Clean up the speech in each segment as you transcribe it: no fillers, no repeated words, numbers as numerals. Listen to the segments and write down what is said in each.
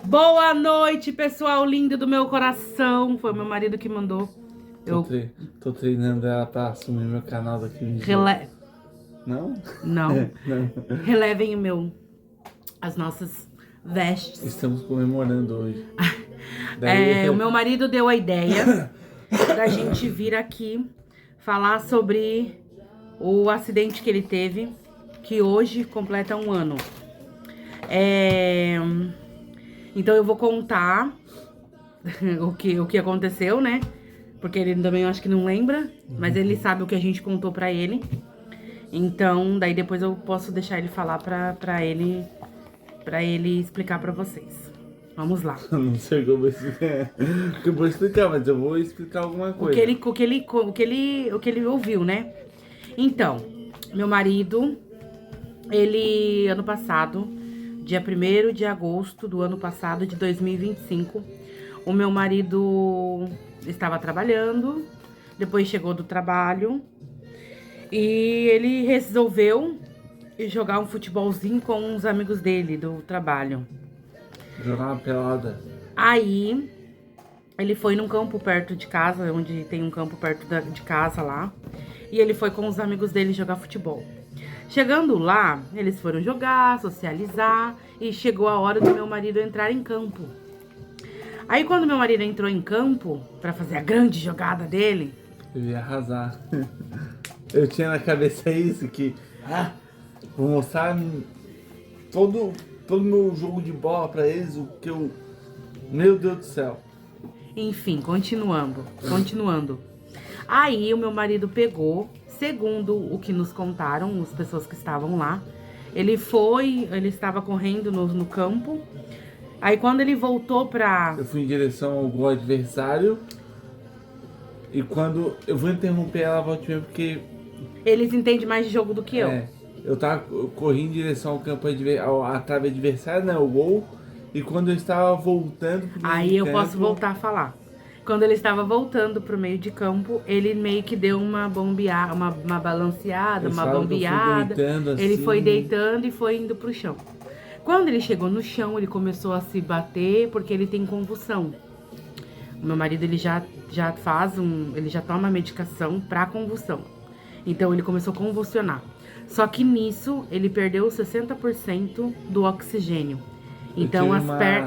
Boa noite, pessoal lindo do meu coração. Foi meu marido que mandou. Tô treinando ela pra assumir meu canal daqui um dia. Não? Não. Não. Relevem as nossas vestes. Estamos comemorando hoje. O meu marido deu a ideia da gente vir aqui falar sobre o acidente que ele teve, que hoje completa um ano. Então eu vou contar o que aconteceu, né? Porque ele também eu acho que não lembra, mas ele sabe o que a gente contou pra ele. Então, daí depois eu posso deixar ele falar pra ele explicar pra vocês. Vamos lá. Não sei como eu vou explicar, mas eu vou explicar alguma coisa. O que ele ouviu, né? Então, meu marido, ele, ano passado, dia 1º de agosto do ano passado, de 2025, o meu marido estava trabalhando, depois chegou do trabalho e ele resolveu jogar um futebolzinho com uns amigos dele do trabalho. Jogar uma pelada. Aí, ele foi num campo perto de casa, onde tem um campo perto de casa lá, e ele foi com os amigos dele jogar futebol. Chegando lá, eles foram jogar, socializar, e chegou a hora do meu marido entrar em campo. Aí quando meu marido entrou em campo, pra fazer a grande jogada dele... Eu ia arrasar. Eu tinha na cabeça isso, que... vou mostrar todo meu jogo de bola pra eles, o que eu... Meu Deus do céu. Enfim, continuando. Aí o meu marido pegou, segundo o que nos contaram, as pessoas que estavam lá, ele estava correndo no campo. Aí quando ele voltou Eu fui em direção ao gol adversário. E quando eu vou interromper ela, volte mesmo, porque... Eles entendem mais de jogo do que eu. Eu corri em direção ao campo à trave adversária, né, o gol. E quando eu estava voltando pro meio de campo... Posso voltar a falar. Quando ele estava voltando pro meio de campo, ele meio que deu uma bombeada, uma balanceada, uma bombeada. Ele foi deitando e foi indo pro chão. Quando ele chegou no chão, ele começou a se bater porque ele tem convulsão. O meu marido, ele já toma medicação pra convulsão. Então ele começou a convulsionar. Só que nisso, ele perdeu 60% do oxigênio. Então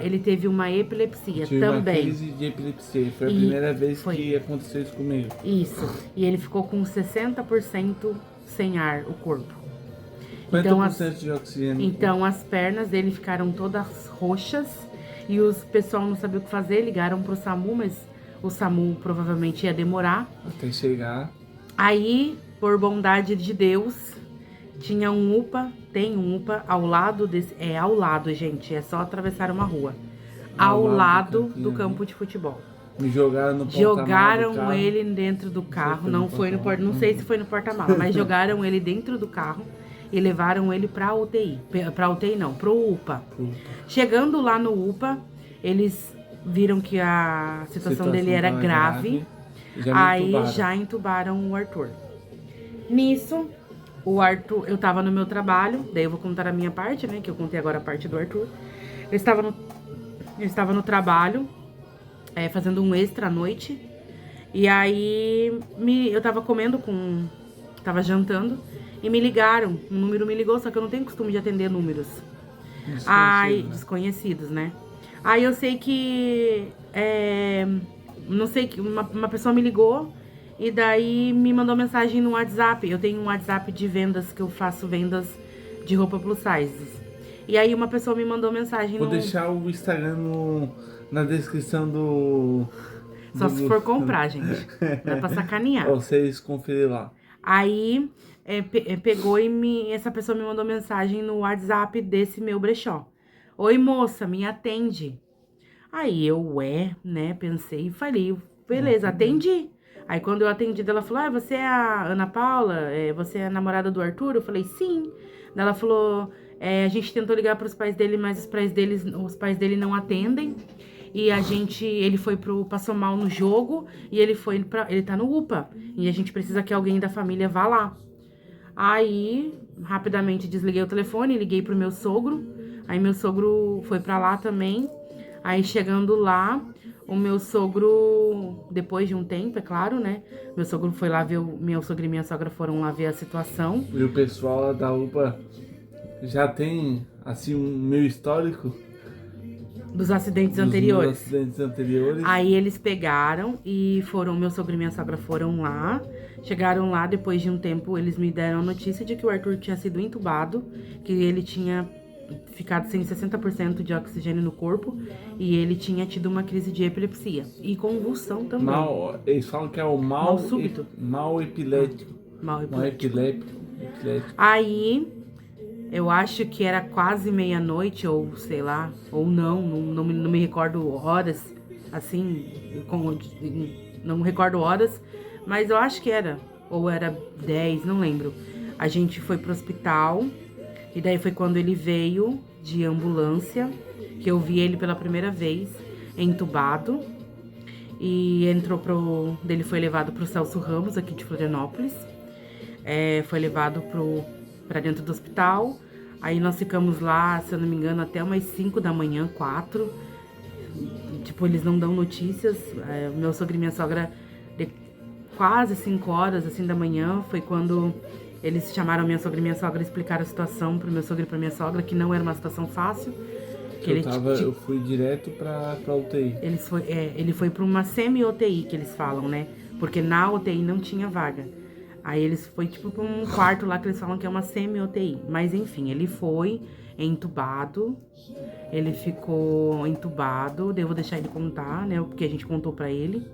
ele teve uma epilepsia também. Uma crise de epilepsia. Foi a primeira vez que aconteceu isso comigo. Isso. E ele ficou com 60% sem ar, o corpo. Quanto por de oxigênio? Então as pernas dele ficaram todas roxas e o pessoal não sabia o que fazer, ligaram pro SAMU, mas o SAMU provavelmente ia demorar. Até chegar. Aí, por bondade de Deus, tinha um UPA, tem um UPA ao lado desse... ao lado, gente, é só atravessar uma rua. Ao lado do campo de futebol. Me jogaram no porta-malas. Jogaram ele dentro do carro, não sei se foi no porta-malas, mas jogaram ele dentro do carro e levaram ele pra UTI. Pra UTI não, pro UPA. Chegando lá no UPA, eles viram que a situação dele era grave. Aí já entubaram o Arthur. Nisso, o Arthur, eu tava no meu trabalho, daí eu vou contar a minha parte, né, que eu contei agora a parte do Arthur. Eu estava no trabalho, fazendo um extra à noite, e aí eu tava tava jantando, e me ligaram, um número me ligou, só que eu não tenho costume de atender números. Desconhecidos, né? Aí eu sei que, não sei, que uma pessoa me ligou, e daí me mandou mensagem no WhatsApp. Eu tenho um WhatsApp de vendas, que eu faço vendas de roupa plus size. E aí uma pessoa me mandou mensagem Vou deixar o Instagram na descrição do... Só se for comprar, gente. Não é pra sacanear. Pra vocês conferirem lá. Aí pegou e essa pessoa me mandou mensagem no WhatsApp desse meu brechó. Oi, moça, me atende. Aí eu, né, pensei e falei, beleza, atendi. Aí quando eu atendi, ela falou, você é a Ana Paula? Você é a namorada do Arthur? Eu falei, sim. Ela falou, a gente tentou ligar para os pais dele, mas os pais dele não atendem. E ele passou mal no jogo e ele tá no UPA. E a gente precisa que alguém da família vá lá. Aí, rapidamente desliguei o telefone, liguei pro meu sogro. Aí meu sogro foi pra lá também. Aí chegando lá, o meu sogro, depois de um tempo, é claro, né? Meu sogro foi lá ver, meu sogro e minha sogra foram lá ver a situação. E o pessoal lá da UPA já tem, assim, um meu histórico Dos acidentes dos meus anteriores. acidentes anteriores. Aí eles pegaram e foram, meu sogro e minha sogra foram lá. Chegaram lá, depois de um tempo, eles me deram a notícia de que o Arthur tinha sido entubado, que ele tinha ficado sem 60% de oxigênio no corpo e ele tinha tido uma crise de epilepsia e convulsão também. Eles falam que é o Mal súbito. mal epilético. Mal Mal epilético. epilético. Aí, eu acho que era quase meia-noite, ou sei lá, ou não me recordo horas, assim, não me recordo horas, mas eu acho que era, ou era 10, não lembro. A gente foi pro hospital, e daí foi quando ele veio de ambulância, que eu vi ele pela primeira vez, entubado, e ele foi levado pro Celso Ramos, aqui de Florianópolis. Foi levado pra dentro do hospital. Aí nós ficamos lá, se eu não me engano, até umas 5 da manhã, 4. Tipo, eles não dão notícias. Meu sogro e minha sogra, de quase 5 horas, assim, da manhã, foi quando eles chamaram minha sogra e minha sogra e explicaram a situação pro meu sogro e pra minha sogra, que não era uma situação fácil. Eu fui direto pra UTI. Ele foi pra uma semi-UTI, que eles falam, né? Porque na UTI não tinha vaga. Aí eles foi tipo pra um quarto lá que eles falam que é uma semi-UTI. Mas enfim, ele foi entubado. Ele ficou entubado. Daí eu vou deixar ele contar, né? Porque a gente contou pra ele.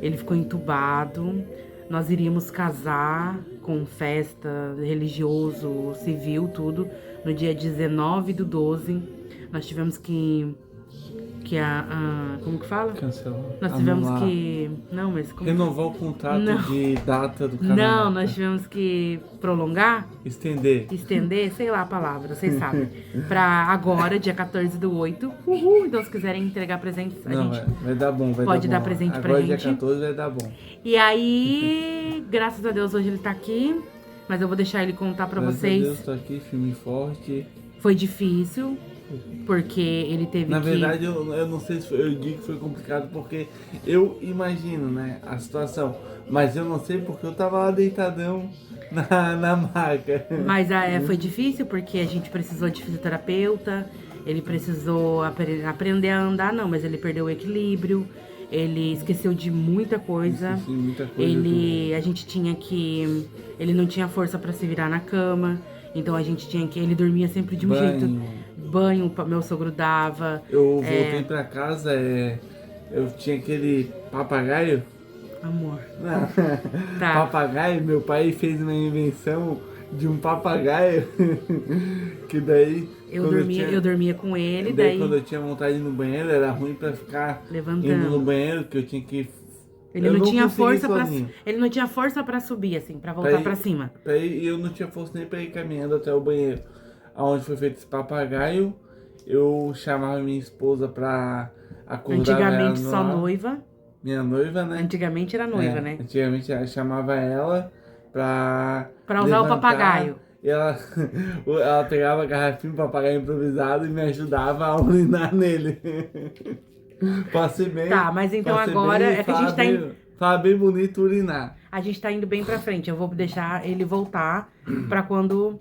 Ele ficou entubado. Nós iríamos casar com festa religioso, civil, tudo. No dia 19/12. Nós tivemos que como que fala? Cancelar. Nós tivemos que... Não, mas como... Renovar o contrato de data do Não, casamento. nós tivemos que prolongar, Estender. sei lá a palavra, vocês sabem. Pra agora, dia 14/8. Uhul! Então, se quiserem entregar presentes, a Não, gente vai dar bom, vai pode dar dar bom. presente pra Agora gente. dia 14 vai dar bom. E aí, graças a Deus, hoje ele tá aqui. Mas eu vou deixar ele contar pra Graças vocês. a Deus, tô aqui, firme e forte. Foi difícil, porque ele teve Na que... verdade, eu não sei se foi, eu digo que foi complicado porque eu imagino, né, a situação. Mas eu não sei porque eu tava lá deitadão na maca. Mas foi difícil porque a gente precisou de fisioterapeuta, ele precisou aprender a andar, não, mas ele perdeu o equilíbrio, ele esqueceu de muita coisa. Esqueci muita coisa. A gente tinha que... Ele não tinha força pra se virar na cama, então a gente tinha que... Ele dormia sempre de um jeito. Banho, meu sogro dava. Eu voltei pra casa, eu tinha aquele papagaio. Amor. Tá. Papagaio, meu pai fez uma invenção de um papagaio. Que daí... Eu dormia com ele, daí quando eu tinha vontade de ir no banheiro, era ruim pra ficar levantando. Indo no banheiro, que eu tinha que... Ele não tinha força pra subir, assim, pra voltar pra cima. E eu não tinha força nem pra ir caminhando até o banheiro. Onde foi feito esse papagaio, eu chamava minha esposa pra acordar. Antigamente só noiva. Minha noiva, né? Antigamente era noiva, né? Antigamente eu chamava ela pra usar o papagaio. E ela pegava a garrafinha de papagaio improvisado e me ajudava a urinar nele. Passei bem. Tá, mas então agora é que a gente tá indo... Fala bem bonito urinar. A gente tá indo bem pra frente. Eu vou deixar ele voltar pra quando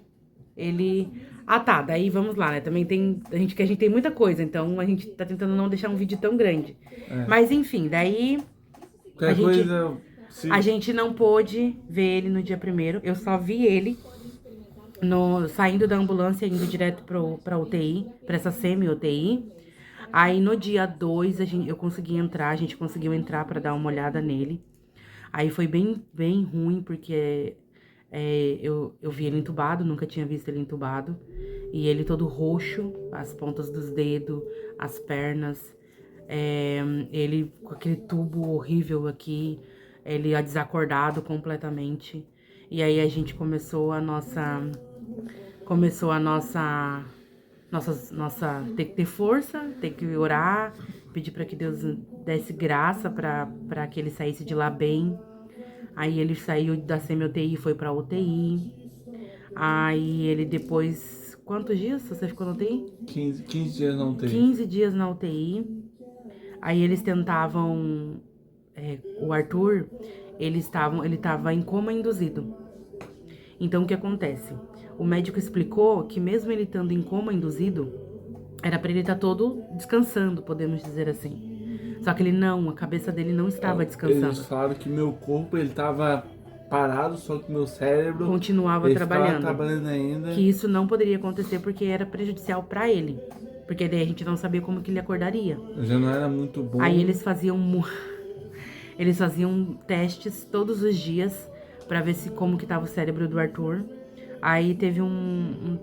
ele... Ah, tá. Daí vamos lá, né? Também a gente tem muita coisa, então a gente tá tentando não deixar um vídeo tão grande. Mas enfim, daí... A gente não pôde ver ele no dia 1º. Eu só vi ele saindo da ambulância, indo direto pra UTI, pra essa semi-UTI. Aí no dia 2 a gente conseguiu entrar pra dar uma olhada nele. Aí foi bem, bem ruim, porque eu vi ele entubado, nunca tinha visto ele entubado. E ele todo roxo, as pontas dos dedos, as pernas. Ele com aquele tubo horrível aqui, ele desacordado completamente. E aí a gente começou a nossa... Ter que ter força, ter que orar, pedir para que Deus desse graça para que ele saísse de lá bem. Aí ele saiu da semi-UTI e foi pra UTI. Aí ele depois quantos dias você ficou na UTI? 15 dias não tem. 15 dias na UTI. Aí eles tentavam... o Arthur, ele estava em coma induzido. Então, o que acontece? O médico explicou que mesmo ele estando em coma induzido, era para ele estar todo descansando, podemos dizer assim. Só que a cabeça dele não estava descansando. Eles falaram que meu corpo, ele tava parado, só que meu cérebro... Continuava ele trabalhando. ficava trabalhando ainda. Que isso não poderia acontecer porque era prejudicial para ele. Porque daí a gente não sabia como que ele acordaria. Já não era muito bom. Aí eles faziam testes todos os dias para ver como que tava o cérebro do Arthur. Aí teve um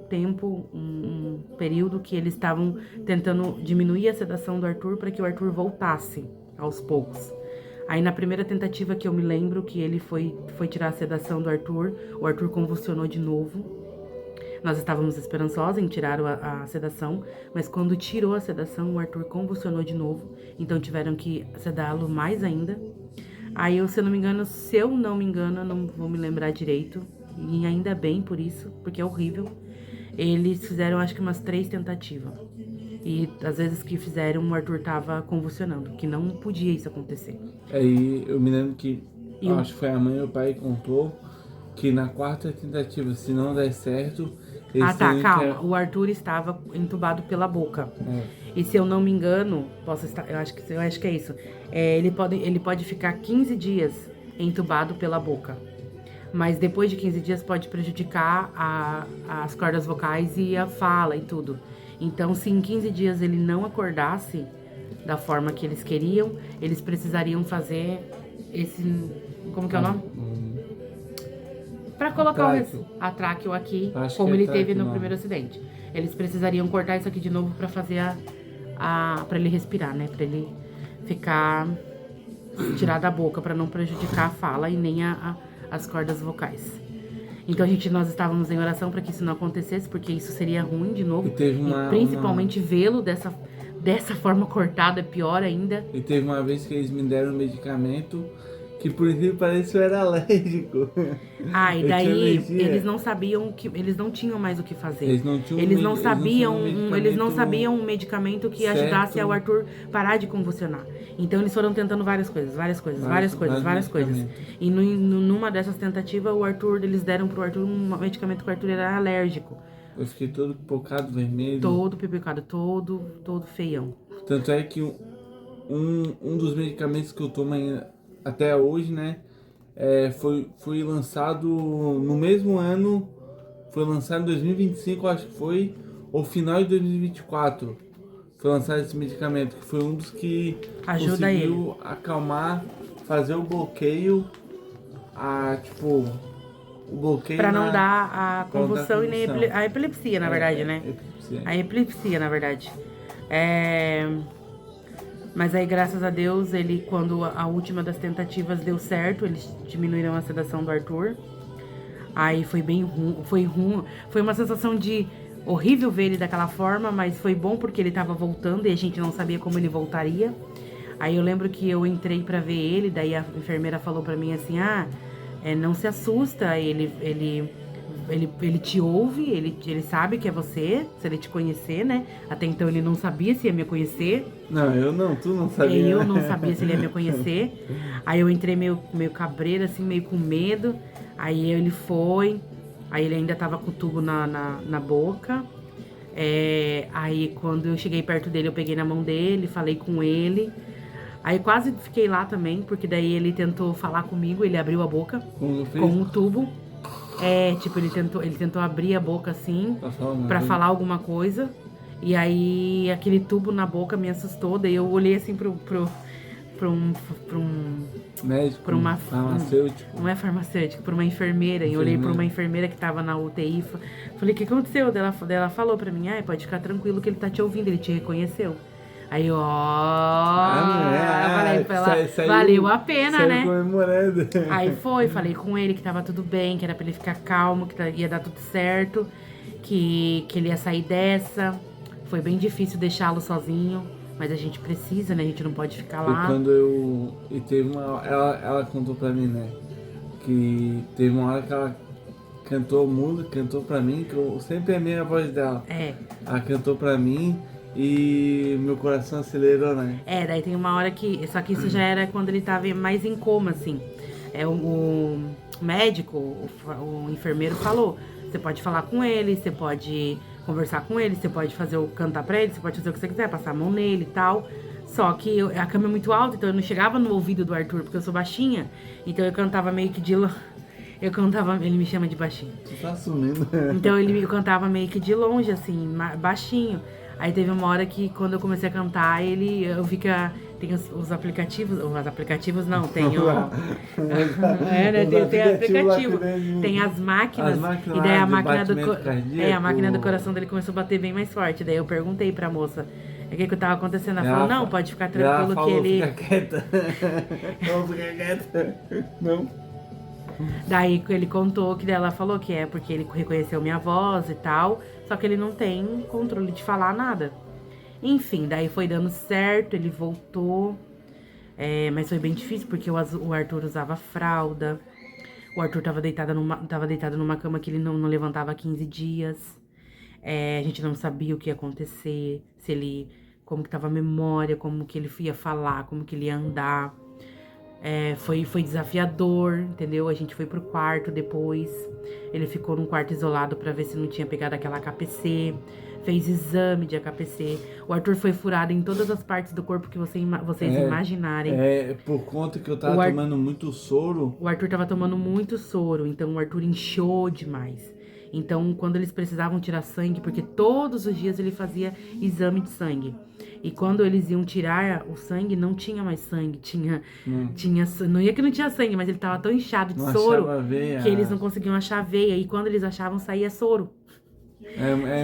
período que eles estavam tentando diminuir a sedação do Arthur para que o Arthur voltasse aos poucos. Aí na primeira tentativa que eu me lembro que ele foi tirar a sedação do Arthur, o Arthur convulsionou de novo. Nós estávamos esperançosos em tirar a sedação, mas quando tirou a sedação, o Arthur convulsionou de novo. Então tiveram que sedá-lo mais ainda. Aí, se eu não me engano, eu não vou me lembrar direito. E ainda bem por isso, porque é horrível. Eles fizeram, acho que umas 3 tentativas. E às vezes que fizeram, o Arthur tava convulsionando, que não podia isso acontecer. Aí eu me lembro que, acho que foi a mãe e o pai que contou, que na 4ª tentativa, se não der certo... calma. O Arthur estava entubado pela boca. E se eu não me engano, eu acho que é isso. Ele pode ficar 15 dias entubado pela boca. Mas depois de 15 dias pode prejudicar as cordas vocais e a fala e tudo. Então, se em 15 dias ele não acordasse da forma que eles queriam, eles precisariam fazer esse... Como que é o nome? Para colocar a tráqueo aqui, como ele teve no primeiro acidente. Eles precisariam cortar isso aqui de novo para fazer para ele respirar, né? Para ele ficar tirar da boca, para não prejudicar a fala e nem as cordas vocais. Então nós estávamos em oração para que isso não acontecesse, porque isso seria ruim de novo. E principalmente vê-lo dessa forma cortada é pior ainda. E teve uma vez que eles me deram um medicamento que, por incrível que pareça, eu era alérgico. E daí eles não sabiam eles não tinham mais o que fazer. Eles não sabiam um medicamento que ajudasse ao Arthur parar de convulsionar. Então eles foram tentando várias coisas. E numa dessas tentativas, eles deram pro Arthur um medicamento que o Arthur era alérgico. Eu fiquei todo pipocado, vermelho. Todo pipocado, todo feião. Tanto é que um dos medicamentos que eu tomo até hoje, né, foi lançado no mesmo ano, foi lançado em 2025, acho que foi, ou final de 2024, foi lançado esse medicamento, que foi um dos que conseguiu acalmar, fazer o bloqueio, o bloqueio pra não dar a convulsão e nem a epilepsia, na verdade, né? A epilepsia, na verdade. Mas aí, graças a Deus, quando a última das tentativas deu certo, eles diminuíram a sedação do Arthur. Aí foi bem ruim, foi uma sensação de horrível ver ele daquela forma, mas foi bom porque ele tava voltando e a gente não sabia como ele voltaria. Aí eu lembro que eu entrei pra ver ele, daí a enfermeira falou pra mim assim, não se assusta, ele te ouve, ele sabe que é você, se ele te conhecer, né? Até então ele não sabia se ia me conhecer. Não, eu não, tu não sabia. Eu não sabia se ele ia me conhecer. Aí eu entrei meio cabreiro, assim, meio com medo. Aí ele foi, aí ele ainda tava com o tubo na boca. Aí quando eu cheguei perto dele, eu peguei na mão dele, falei com ele. Aí quase fiquei lá também, porque daí ele tentou falar comigo, ele abriu a boca com o tubo. Ele tentou abrir a boca assim, pra falar alguma coisa. E aí aquele tubo na boca me assustou, daí eu olhei assim pra um médico, pra uma farmacêutico. Não é farmacêutico, pra uma enfermeira. E eu olhei pra uma enfermeira que tava na UTI. Falei, o que aconteceu? Ela falou pra mim, pode ficar tranquilo que ele tá te ouvindo, ele te reconheceu. Aí eu falei pra ela, valeu a pena, né? Comemorando. Aí falei com ele que tava tudo bem, que era pra ele ficar calmo, que ia dar tudo certo, que ele ia sair dessa. Foi bem difícil deixá-lo sozinho, mas a gente precisa, né? A gente não pode ficar lá. E teve ela contou pra mim, né? Que teve uma hora que cantou música, cantou pra mim, que eu sempre amei a voz dela. É. Ela cantou pra mim e meu coração acelerou, né? Daí tem uma hora que... Só que isso já era quando ele tava mais em coma, assim. O médico, o enfermeiro falou, você pode falar com ele, você pode conversar com ele, você pode cantar pra ele, você pode fazer o que você quiser, passar a mão nele e tal. Só que a cama é muito alta, então eu não chegava no ouvido do Arthur, porque eu sou baixinha. Então eu cantava meio que de... ele me chama de baixinho. Tu tá sumindo. Então eu cantava meio que de longe, assim, baixinho. Aí teve uma hora que quando eu comecei a cantar, eu vi que tem os aplicativos. Os aplicativos não, tem o. Tem aplicativo. Tem as máquinas. E daí a máquina do coração dele começou a bater bem mais forte. Daí eu perguntei pra moça o que tava acontecendo. Ela falou, não, pode ficar tranquilo falou, que ele. Fica quieta. Não, fica quieta. Não. Daí ele contou que ela falou que é porque ele reconheceu minha voz e tal, só que ele não tem controle de falar nada. Enfim, daí foi dando certo, ele voltou, mas foi bem difícil porque o Arthur usava fralda, o Arthur tava deitado numa cama que ele não levantava há 15 dias, a gente não sabia o que ia acontecer, como que tava a memória, como que ele ia falar, como que ele ia andar. Foi desafiador, entendeu? A gente foi pro quarto depois. Ele ficou num quarto isolado pra ver se não tinha pegado aquela HPC. Fez exame de HPC. O Arthur foi furado em todas as partes do corpo que vocês imaginarem. Por conta que eu tava tomando muito soro. O Arthur tava tomando muito soro, então o Arthur inchou demais. Então, quando eles precisavam tirar sangue, porque todos os dias ele fazia exame de sangue. E quando eles iam tirar o sangue, não tinha mais sangue. Não ia que não tinha sangue, mas ele tava tão inchado de soro que eles não conseguiam achar a veia. E quando eles achavam, saía soro.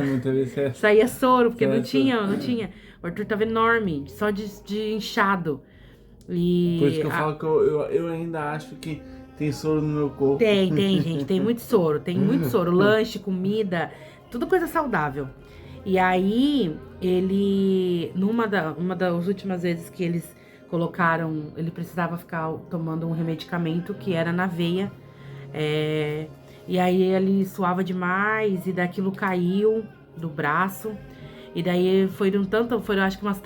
Muita vez saía soro, porque não tinha. O Arthur tava enorme, só de inchado. E por isso que eu falo que eu ainda acho que tem soro no meu corpo. Tem, gente, tem muito soro. Tem muito soro. Lanche, comida, tudo coisa saudável. E aí, uma das últimas vezes que eles colocaram, ele precisava ficar tomando um remedicamento que era na veia. E aí ele suava demais e daquilo caiu do braço. E daí foram acho que umas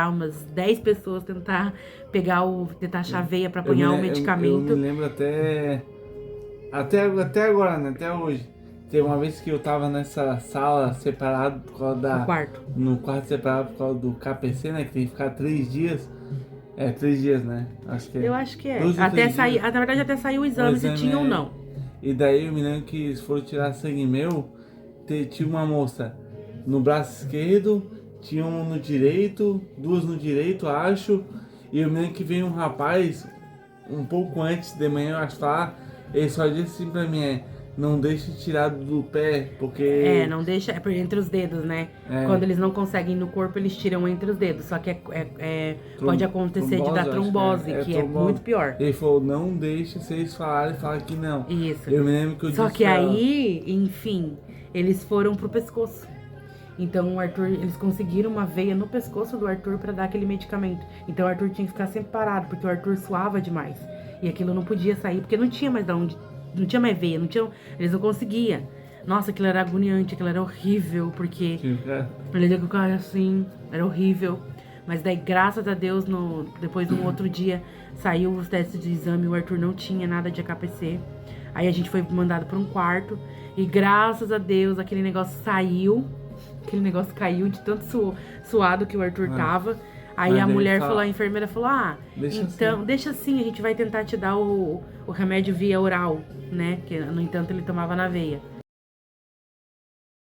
umas 10 pessoas tentar achar a veia pra apanhar o medicamento. Eu me lembro até agora, né? Até hoje. Teve uma vez que eu tava nessa sala separado por causa no quarto separado por causa do KPC, né? Que tem que ficar 3 dias. 3 dias, né? Eu acho que é. Até sair, na verdade até saiu o exame se tinha ou não. E daí eu me lembro que se for tirar sangue meu, tinha uma moça no braço esquerdo, tinha um no direito, 2 no direito, acho. E eu me lembro que veio um rapaz, um pouco antes de manhã, eu acho, falar, ele só disse assim pra mim, não deixe tirar do pé, porque... não deixa, entre os dedos, né? Quando eles não conseguem no corpo, eles tiram entre os dedos. Só que pode acontecer de dar trombose, que é muito pior. Ele falou, não deixe vocês falarem que não. Isso. Eu me lembro que eu disse só que aí, enfim, eles foram pro pescoço. Então o Arthur, eles conseguiram uma veia no pescoço do Arthur pra dar aquele medicamento. Então o Arthur tinha que ficar sempre parado, porque o Arthur suava demais. E aquilo não podia sair, porque não tinha mais de onde... Não tinha mais veia, eles não conseguiam. Nossa, aquilo era agoniante, aquilo era horrível, porque ele deu com o cara assim, era horrível. Mas daí, graças a Deus, depois de um outro dia, saiu os testes de exame, o Arthur não tinha nada de HPC. Aí a gente foi mandado para um quarto e graças a Deus aquele negócio saiu. Aquele negócio caiu de tanto suado que o Arthur tava. Aí a mulher falou, a enfermeira falou, deixa assim, a gente vai tentar te dar o remédio via oral, né? Que, no entanto, ele tomava na veia.